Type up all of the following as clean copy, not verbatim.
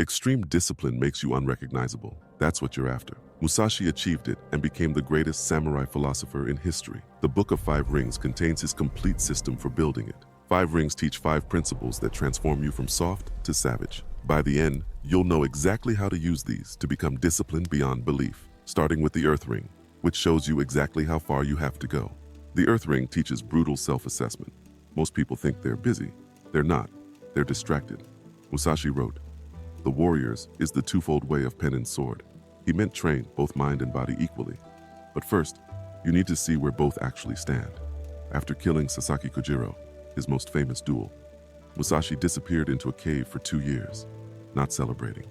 Extreme discipline makes you unrecognizable. That's what you're after. Musashi achieved it and became the greatest samurai philosopher in history. The Book of Five Rings contains his complete system for building it. 5 rings teach 5 principles that transform you from soft to savage. By the end, you'll know exactly how to use these to become disciplined beyond belief. Starting with the Earth Ring, which shows you exactly how far you have to go. The Earth Ring teaches brutal self-assessment. Most people think they're busy. They're not. They're distracted. Musashi wrote, "The warriors is the twofold way of pen and sword." He meant train both mind and body equally. But first, you need to see where both actually stand. After killing Sasaki Kojiro, his most famous duel, Musashi disappeared into a cave for 2 years, not celebrating,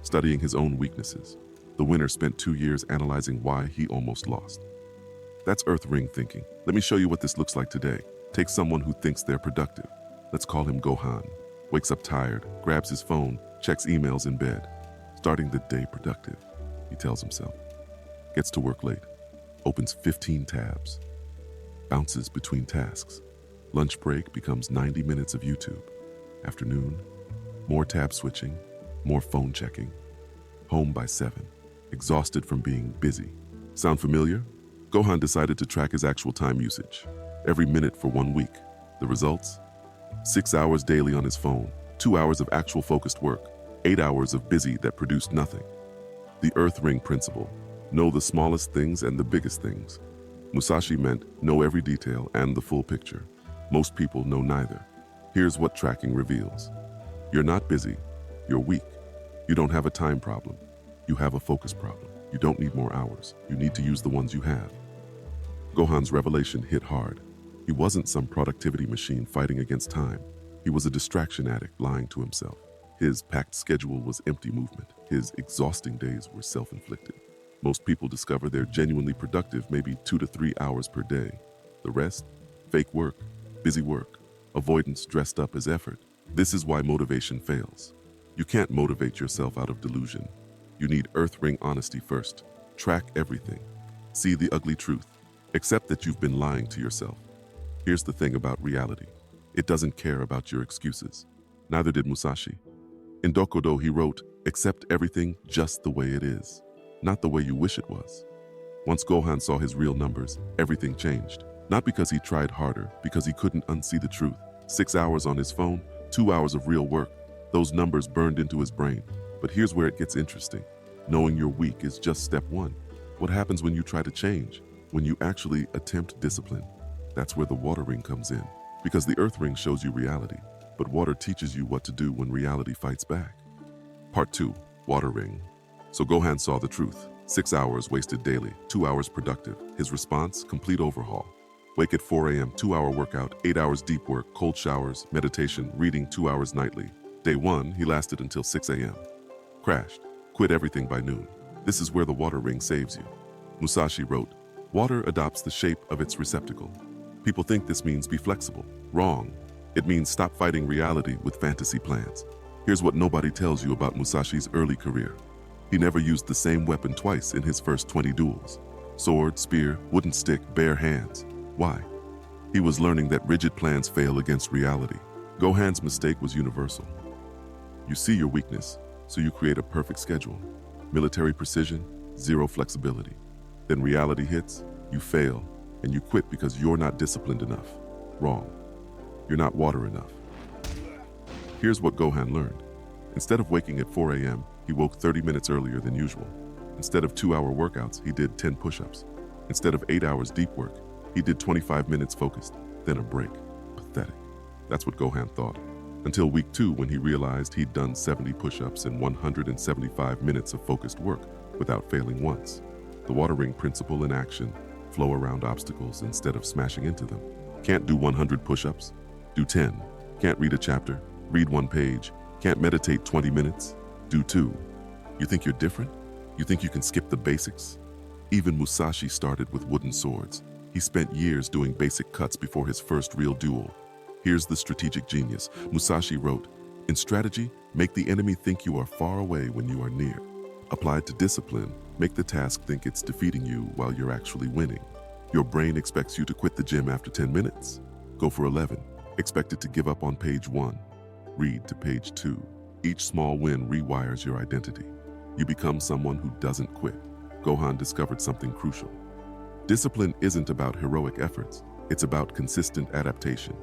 studying his own weaknesses. The winner spent 2 years analyzing why he almost lost. That's Earth Ring thinking. Let me show you what this looks like today. Take someone who thinks they're productive. Let's call him Gohan. Wakes up tired, grabs his phone, checks emails in bed. Starting the day productive, he tells himself. Gets to work late, opens 15 tabs, bounces between tasks. Lunch break becomes 90 minutes of YouTube. Afternoon, more tab switching, more phone checking. Home by 7, exhausted from being busy. Sound familiar? Gohan decided to track his actual time usage, every minute for 1 week. The results? 6 hours daily on his phone, 2 hours of actual focused work, 8 hours of busy that produced nothing. The Earth Ring principle: know the smallest things and the biggest things. Musashi meant know every detail and the full picture. Most people know neither. Here's what tracking reveals. You're not busy, you're weak. You don't have a time problem, you have a focus problem. You don't need more hours, you need to use the ones you have. Gohan's revelation hit hard. He wasn't some productivity machine fighting against time. He was a distraction addict lying to himself. His packed schedule was empty movement. His exhausting days were self-inflicted. Most people discover they're genuinely productive maybe 2 to 3 hours per day. The rest? Fake work, busy work, avoidance dressed up as effort. This is why motivation fails. You can't motivate yourself out of delusion. You need Earth Ring honesty first. Track everything. See the ugly truth. Accept that you've been lying to yourself. Here's the thing about reality. It doesn't care about your excuses. Neither did Musashi. In Dokudo, he wrote, "Accept everything just the way it is, not the way you wish it was." Once Gohan saw his real numbers, everything changed. Not because he tried harder, because he couldn't unsee the truth. 6 hours on his phone, 2 hours of real work. Those numbers burned into his brain. But here's where it gets interesting. Knowing you're weak is just step one. What happens when you try to change? When you actually attempt discipline? That's where the water ring comes in. Because the Earth Ring shows you reality, but water teaches you what to do when reality fights back. Part 2, Water Ring. So Gohan saw the truth. 6 hours wasted daily, 2 hours productive. His response, complete overhaul. Wake at 4 a.m., 2-hour workout, 8 hours deep work, cold showers, meditation, reading 2 hours nightly. Day 1, he lasted until 6 a.m. Crashed. Quit everything by noon. This is where the water ring saves you. Musashi wrote, "Water adopts the shape of its receptacle." People think this means be flexible. Wrong. It means stop fighting reality with fantasy plans. Here's what nobody tells you about Musashi's early career. He never used the same weapon twice in his first 20 duels. Sword, spear, wooden stick, bare hands. Why? He was learning that rigid plans fail against reality. Gohan's mistake was universal. You see your weakness, so you create a perfect schedule. Military precision, zero flexibility. Then reality hits, you fail, and you quit because you're not disciplined enough. Wrong. You're not water enough. Here's what Gohan learned. Instead of waking at 4 a.m., he woke 30 minutes earlier than usual. Instead of 2-hour workouts, he did 10 push-ups. Instead of 8 hours deep work, he did 25 minutes focused, then a break. Pathetic. That's what Gohan thought. Until week 2, when he realized he'd done 70 push-ups and 175 minutes of focused work without failing once. The water ring principle in action: flow around obstacles instead of smashing into them. Can't do 100 push-ups? Do 10. Can't read a chapter? Read 1 page. Can't meditate 20 minutes? Do 2. You think you're different? You think you can skip the basics? Even Musashi started with wooden swords. He spent years doing basic cuts before his first real duel. Here's the strategic genius. Musashi wrote, "In strategy, make the enemy think you are far away when you are near. Applied to discipline, make the task think it's defeating you while you're actually winning. Your brain expects you to quit the gym after 10 minutes. Go for 11. Expect it to give up on page 1. Read to page 2. Each small win rewires your identity. You become someone who doesn't quit. Gohan discovered something crucial. Discipline isn't about heroic efforts. It's about consistent adaptation.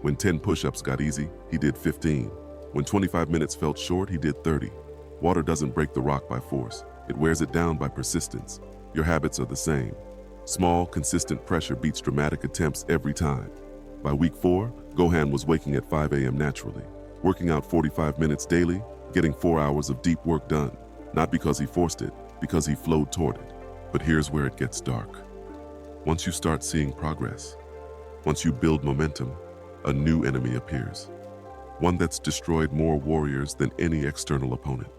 When 10 push-ups got easy, he did 15. When 25 minutes felt short, he did 30. Water doesn't break the rock by force. It wears it down by persistence. Your habits are the same. Small, consistent pressure beats dramatic attempts every time. By week 4, Gohan was waking at 5 a.m. naturally, working out 45 minutes daily, getting 4 hours of deep work done. Not because he forced it, because he flowed toward it. But here's where it gets dark. Once you start seeing progress, once you build momentum, a new enemy appears. One that's destroyed more warriors than any external opponent.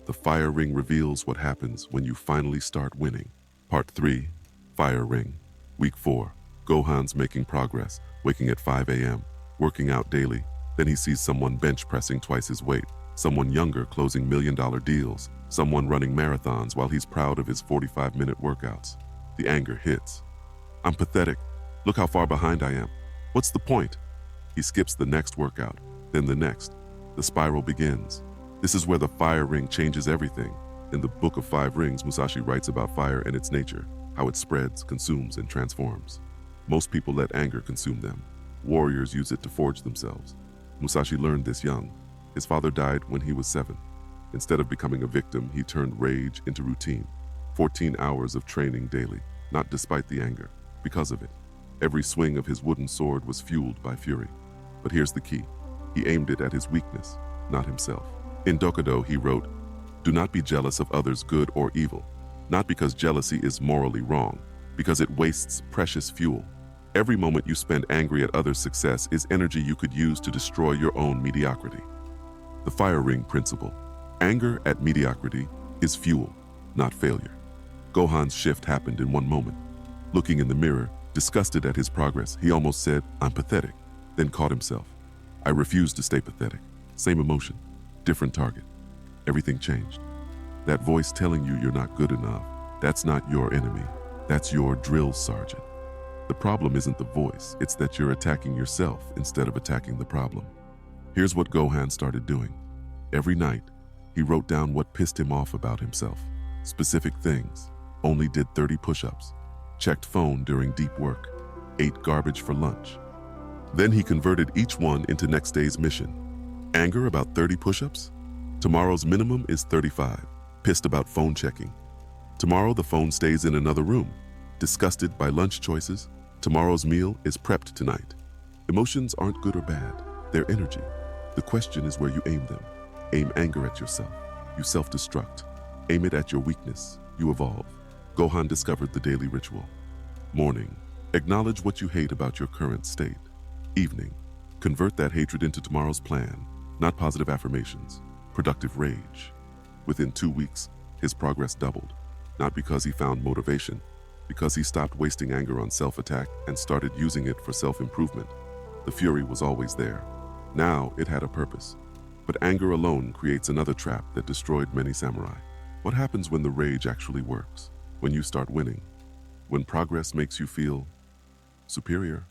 The Fire Ring reveals what happens when you finally start winning. Part 3, Fire Ring. Week 4, Gohan's making progress, waking at 5 a.m., working out daily. Then he sees someone bench pressing twice his weight, someone younger closing million-dollar deals, someone running marathons while he's proud of his 45-minute workouts. The anger hits. I'm pathetic. Look how far behind I am. What's the point? He skips the next workout, then the next. The spiral begins. This is where the Fire Ring changes everything. In the Book of 5 Rings, Musashi writes about fire and its nature, how it spreads, consumes, and transforms. Most people let anger consume them. Warriors use it to forge themselves. Musashi learned this young. His father died when he was 7. Instead of becoming a victim, he turned rage into routine. 14 hours of training daily, not despite the anger, because of it. Every swing of his wooden sword was fueled by fury. But here's the key. He aimed it at his weakness, not himself. In Dokudo, he wrote, "Do not be jealous of others' good or evil, not because jealousy is morally wrong, because it wastes precious fuel. Every moment you spend angry at others' success is energy you could use to destroy your own mediocrity." The Fire Ring principle. Anger at mediocrity is fuel, not failure. Gohan's shift happened in one moment. Looking in the mirror, disgusted at his progress, he almost said, "I'm pathetic," then caught himself. "I refuse to stay pathetic." Same emotion, different target. Everything changed. That voice telling you you're not good enough, that's not your enemy. That's your drill sergeant. The problem isn't the voice, it's that you're attacking yourself instead of attacking the problem. Here's what Gohan started doing. Every night, he wrote down what pissed him off about himself. Specific things. Only did 30 push-ups. Checked phone during deep work. Ate garbage for lunch. Then he converted each one into next day's mission. Anger about 30 push-ups? Tomorrow's minimum is 35. Pissed about phone checking. Tomorrow the phone stays in another room. Disgusted by lunch choices? Tomorrow's meal is prepped tonight. Emotions aren't good or bad. They're energy. The question is where you aim them. Aim anger at yourself. You self-destruct. Aim it at your weakness. You evolve. Gohan discovered the daily ritual. Morning. Acknowledge what you hate about your current state. Evening. Convert that hatred into tomorrow's plan, not positive affirmations, productive rage. Within 2 weeks, his progress doubled. Not because he found motivation, because he stopped wasting anger on self-attack and started using it for self-improvement. The fury was always there. Now it had a purpose. But anger alone creates another trap that destroyed many samurai. What happens when the rage actually works? When you start winning? When progress makes you feel superior?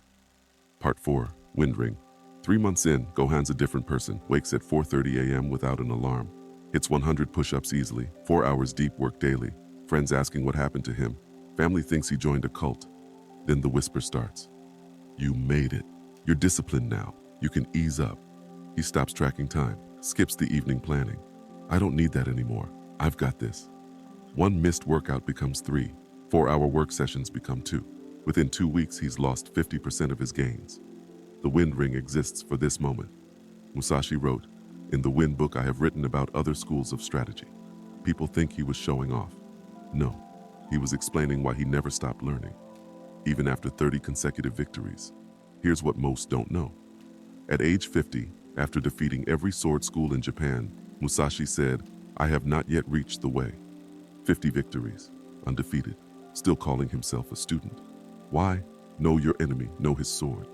Part 4, Wind Ring. 3 months in, Gohan's a different person. Wakes at 4:30 a.m. without an alarm. Hits 100 push-ups easily. 4 hours deep work daily. Friends asking what happened to him. Family thinks he joined a cult. Then the whisper starts. You made it. You're disciplined now. You can ease up. He stops tracking time. Skips the evening planning. I don't need that anymore. I've got this. 1 missed workout becomes 3. 4-hour work sessions become 2. Within 2 weeks, he's lost 50% of his gains. The Wind Ring exists for this moment. Musashi wrote, "In the Wind book I have written about other schools of strategy." People think he was showing off. No, he was explaining why he never stopped learning, even after 30 consecutive victories. Here's what most don't know. At age 50, after defeating every sword school in Japan, Musashi said, "I have not yet reached the way." 50 victories, undefeated, still calling himself a student. Why? Know your enemy, know his sword.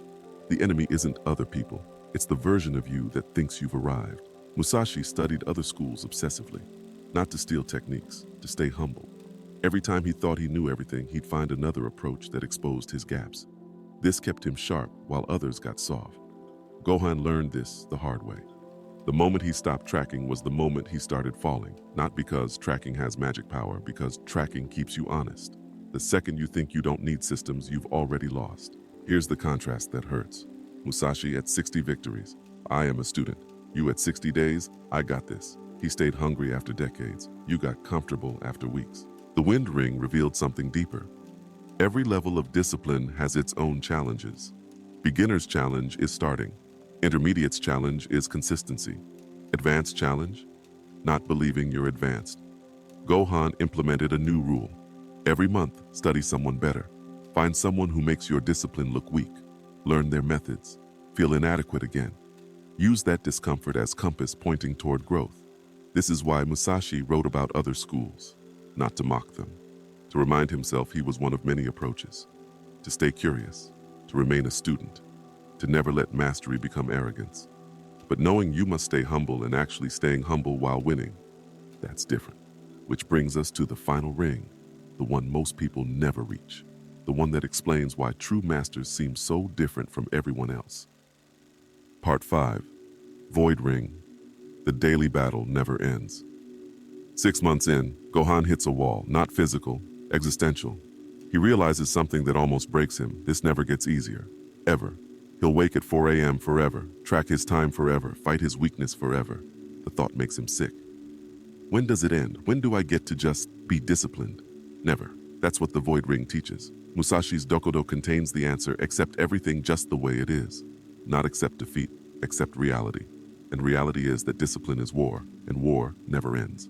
The enemy isn't other people. It's the version of you that thinks you've arrived. Musashi studied other schools obsessively, not to steal techniques, to stay humble. Every time he thought he knew everything, he'd find another approach that exposed his gaps. This kept him sharp while others got soft. Gohan learned this the hard way. The moment he stopped tracking was the moment he started falling. Not because tracking has magic power, because tracking keeps you honest. The second you think you don't need systems, you've already lost. Here's the contrast that hurts. Musashi at 60 victories. I am a student. You at 60 days, I got this. He stayed hungry after decades. You got comfortable after weeks. The wind ring revealed something deeper. Every level of discipline has its own challenges. Beginner's challenge is starting. Intermediate's challenge is consistency. Advanced challenge? Not believing you're advanced. Gohan implemented a new rule. Every month, study someone better. Find someone who makes your discipline look weak. Learn their methods. Feel inadequate again. Use that discomfort as compass pointing toward growth. This is why Musashi wrote about other schools. Not to mock them. To remind himself he was one of many approaches. To stay curious. To remain a student. To never let mastery become arrogance. But knowing you must stay humble and actually staying humble while winning, that's different. Which brings us to the final ring, the one most people never reach. The one that explains why true masters seem so different from everyone else. Part 5. Void Ring. The daily battle never ends. 6 months in, Gohan hits a wall, not physical, existential. He realizes something that almost breaks him. This never gets easier. Ever. He'll wake at 4 a.m. forever, track his time forever, fight his weakness forever. The thought makes him sick. When does it end? When do I get to just be disciplined? Never. That's what the Void Ring teaches. Musashi's Dokudo contains the answer: accept everything just the way it is. Not accept defeat, accept reality. And reality is that discipline is war, and war never ends.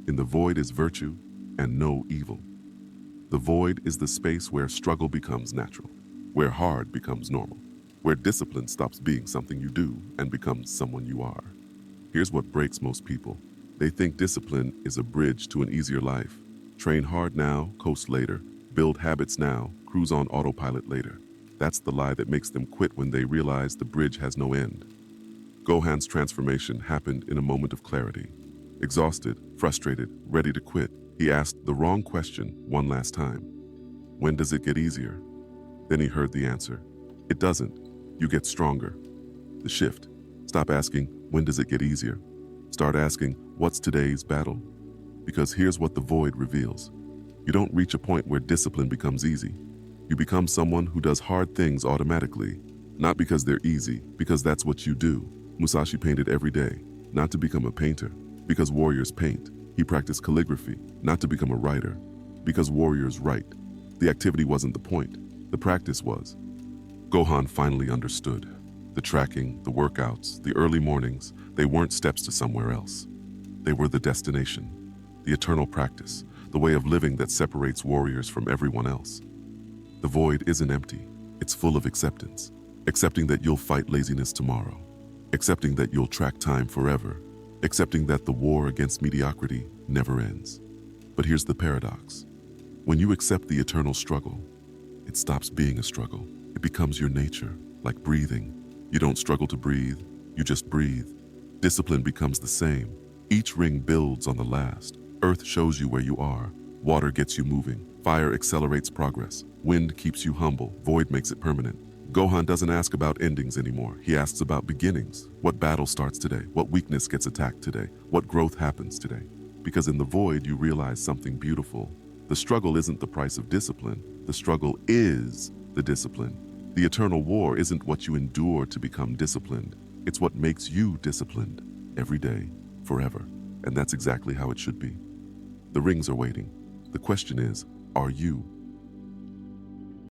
In the void is virtue and no evil. The void is the space where struggle becomes natural, where hard becomes normal, where discipline stops being something you do and becomes someone you are. Here's what breaks most people. They think discipline is a bridge to an easier life. Train hard now, coast later. Build habits now, cruise on autopilot later. That's the lie that makes them quit when they realize the bridge has no end. Gohan's transformation happened in a moment of clarity. Exhausted, frustrated, ready to quit, he asked the wrong question one last time. When does it get easier? Then he heard the answer. It doesn't. You get stronger. The shift. Stop asking, when does it get easier? Start asking, what's today's battle? Because here's what the void reveals. You don't reach a point where discipline becomes easy. You become someone who does hard things automatically. Not because they're easy, because that's what you do. Musashi painted every day, not to become a painter, because warriors paint. He practiced calligraphy, not to become a writer, because warriors write. The activity wasn't the point, the practice was. Gohan finally understood. The tracking, the workouts, the early mornings, they weren't steps to somewhere else. They were the destination, the eternal practice, the way of living that separates warriors from everyone else. The void isn't empty, it's full of acceptance. Accepting that you'll fight laziness tomorrow. Accepting that you'll track time forever. Accepting that the war against mediocrity never ends. But here's the paradox. When you accept the eternal struggle, it stops being a struggle. It becomes your nature, like breathing. You don't struggle to breathe, you just breathe. Discipline becomes the same. Each ring builds on the last. Earth shows you where you are. Water gets you moving. Fire accelerates progress. Wind keeps you humble. Void makes it permanent. Gohan doesn't ask about endings anymore. He asks about beginnings. What battle starts today? What weakness gets attacked today? What growth happens today? Because in the void, you realize something beautiful. The struggle isn't the price of discipline. The struggle is the discipline. The eternal war isn't what you endure to become disciplined. It's what makes you disciplined every day, forever. And that's exactly how it should be. The rings are waiting. The question is, are you?